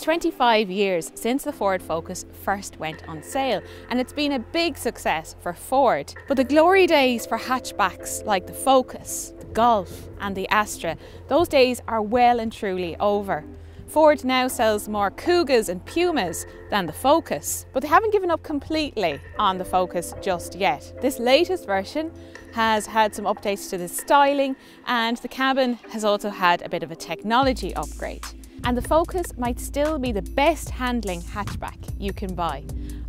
25 years since the Ford Focus first went on sale, and it's been a big success for Ford. But the glory days for hatchbacks like the Focus, the Golf and the Astra, those days are well and truly over. Ford now sells more Kugas and Pumas than the Focus, but they haven't given up completely on the Focus just yet. This latest version has had some updates to the styling, and the cabin has also had a bit of a technology upgrade. And the Focus might still be the best handling hatchback you can buy.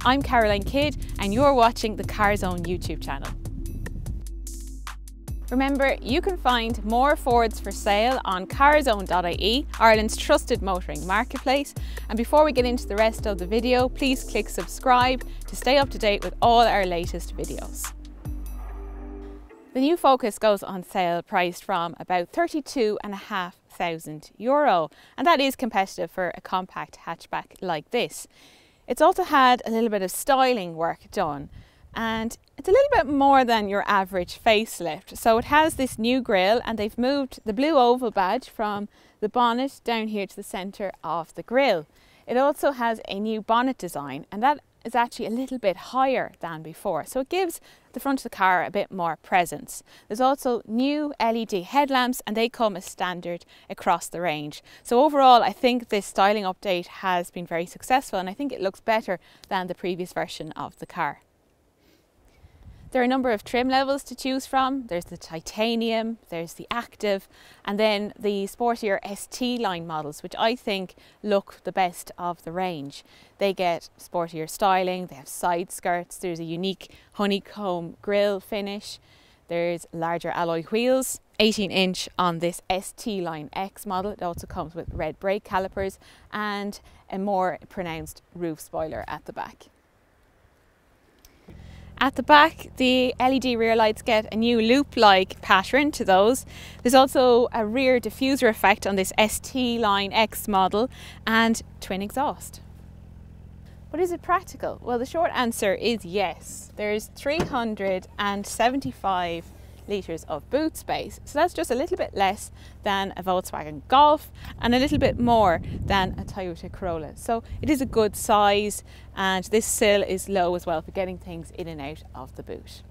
I'm Caroline Kidd and you're watching the Carzone YouTube channel. Remember, you can find more Fords for sale on carzone.ie, Ireland's trusted motoring marketplace. And before we get into the rest of the video, please click subscribe to stay up to date with all our latest videos. The new Focus goes on sale priced from about €32,500, and that is competitive for a compact hatchback like this. It's also had a little bit of styling work done, and it's a little bit more than your average facelift. So it has this new grille, and they've moved the blue oval badge from the bonnet down here to the centre of the grille. It also has a new bonnet design, and that is actually a little bit higher than before, so it gives the front of the car a bit more presence. There's also new LED headlamps, and they come as standard across the range. So overall, I think this styling update has been very successful, and I think it looks better than the previous version of the car. There are a number of trim levels to choose from. There's the titanium, there's the active, and then the sportier ST line models, which I think look the best of the range. They get sportier styling, they have side skirts, there's a unique honeycomb grille finish, there's larger alloy wheels, 18-inch on this ST line X model. It also comes with red brake calipers and a more pronounced roof spoiler at the back. At the back, the LED rear lights get a new loop-like pattern to those. There's also a rear diffuser effect on this ST Line X model and twin exhaust. But is it practical? Well, the short answer is yes. There's 375 litres of boot space, so that's just a little bit less than a Volkswagen Golf and a little bit more than a Toyota Corolla. So it is a good size, and this sill is low as well for getting things in and out of the boot.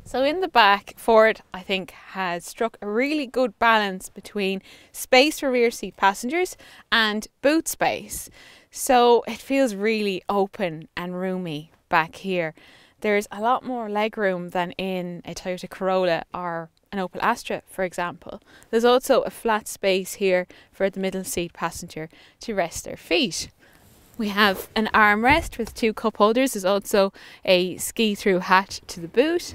So in the back, Ford, I think, has struck a really good balance between space for rear seat passengers and boot space. So it feels really open and roomy back here. There's a lot more legroom than in a Toyota Corolla or an Opel Astra, for example. There's also a flat space here for the middle seat passenger to rest their feet. We have an armrest with two cup holders. There's also a ski-through hatch to the boot.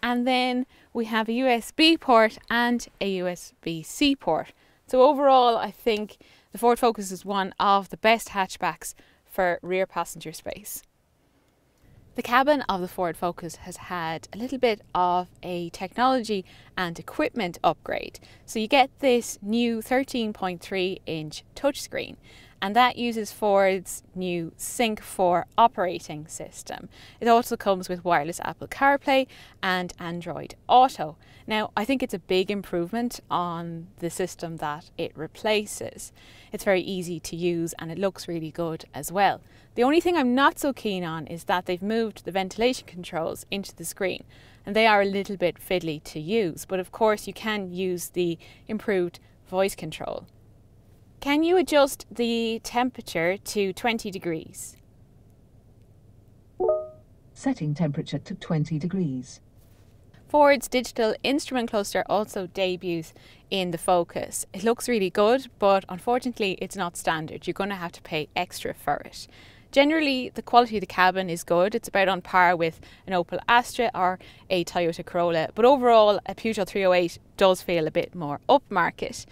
And then we have a USB port and a USB-C port. So overall, I think the Ford Focus is one of the best hatchbacks for rear passenger space. The cabin of the Ford Focus has had a little bit of a technology and equipment upgrade. So you get this new 13.3-inch touchscreen, and that uses Ford's new Sync 4 operating system. It also comes with wireless Apple CarPlay and Android Auto. Now, I think it's a big improvement on the system that it replaces. It's very easy to use and it looks really good as well. The only thing I'm not so keen on is that they've moved the ventilation controls into the screen, and they are a little bit fiddly to use, but of course you can use the improved voice control. Can you adjust the temperature to 20 degrees? Setting temperature to 20 degrees. Ford's digital instrument cluster also debuts in the Focus. It looks really good, but unfortunately it's not standard. You're going to have to pay extra for it. Generally, the quality of the cabin is good. It's about on par with an Opel Astra or a Toyota Corolla, but overall a Peugeot 308 does feel a bit more upmarket.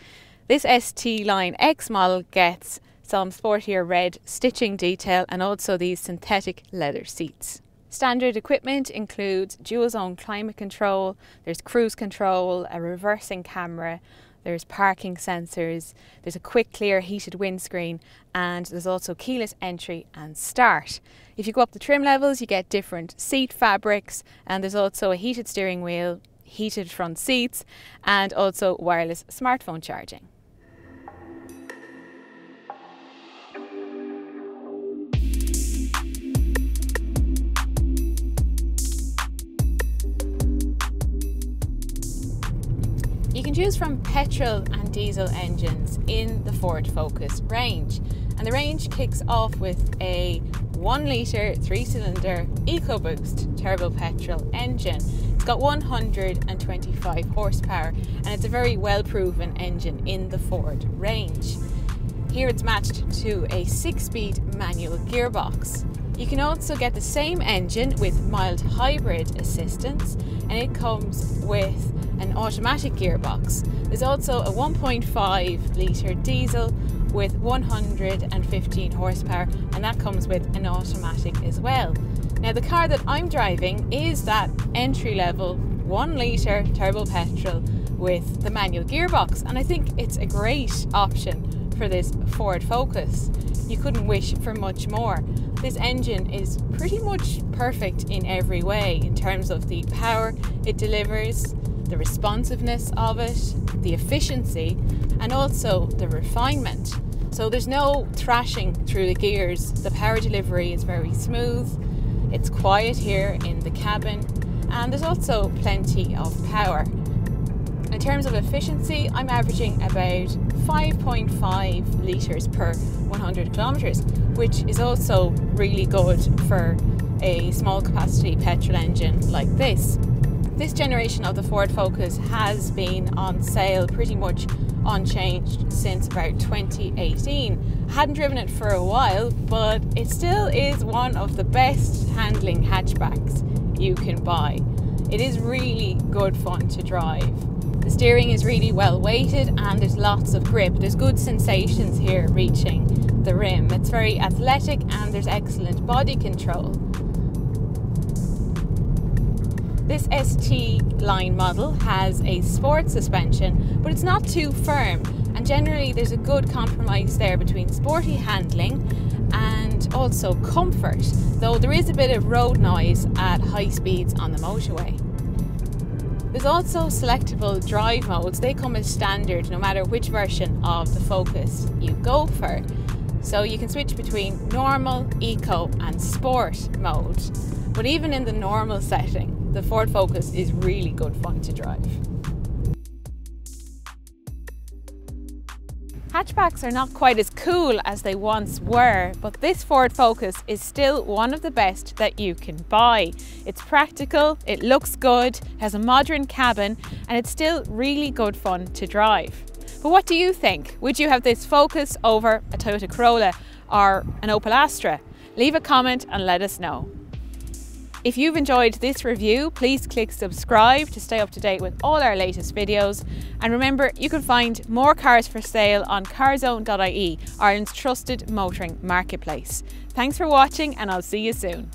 This ST Line X model gets some sportier red stitching detail and also these synthetic leather seats. Standard equipment includes dual zone climate control, there's cruise control, a reversing camera, there's parking sensors, there's a quick clear heated windscreen, and there's also keyless entry and start. If you go up the trim levels, you get different seat fabrics, and there's also a heated steering wheel, heated front seats, and also wireless smartphone charging. You can choose from petrol and diesel engines in the Ford Focus range, and the range kicks off with a 1 litre 3-cylinder EcoBoost turbo petrol engine. It's got 125 horsepower and it's a very well proven engine in the Ford range. Here it's matched to a 6-speed manual gearbox. You can also get the same engine with mild hybrid assistance, and it comes with an automatic gearbox. There's also a 1.5 litre diesel with 115 horsepower, and that comes with an automatic as well. Now the car that I'm driving is that entry-level 1 litre turbo petrol with the manual gearbox, and I think it's a great option for this Ford Focus. You couldn't wish for much more. This engine is pretty much perfect in every way in terms of the power it delivers, the responsiveness of it, the efficiency, and also the refinement. So there's no thrashing through the gears. The power delivery is very smooth. It's quiet here in the cabin, and there's also plenty of power. In terms of efficiency, I'm averaging about 5.5 litres per 100 kilometres, which is also really good for a small capacity petrol engine like this. This generation of the Ford Focus has been on sale pretty much unchanged since about 2018. I hadn't driven it for a while, but it still is one of the best handling hatchbacks you can buy. It is really good fun to drive. The steering is really well weighted and there's lots of grip. There's good sensations here reaching the rim. It's very athletic and there's excellent body control. This ST line model has a sport suspension, but it's not too firm, and generally there's a good compromise there between sporty handling and also comfort, though there is a bit of road noise at high speeds on the motorway. There's also selectable drive modes. They come as standard no matter which version of the Focus you go for. So you can switch between normal, eco and sport mode. But even in the normal setting, the Ford Focus is really good fun to drive. Hatchbacks are not quite as cool as they once were, but this Ford Focus is still one of the best that you can buy. It's practical, it looks good, has a modern cabin, and it's still really good fun to drive. But what do you think? Would you have this Focus over a Toyota Corolla or an Opel Astra? Leave a comment and let us know. If you've enjoyed this review, please click subscribe to stay up to date with all our latest videos. And remember, you can find more cars for sale on carzone.ie, Ireland's trusted motoring marketplace. Thanks for watching, and I'll see you soon.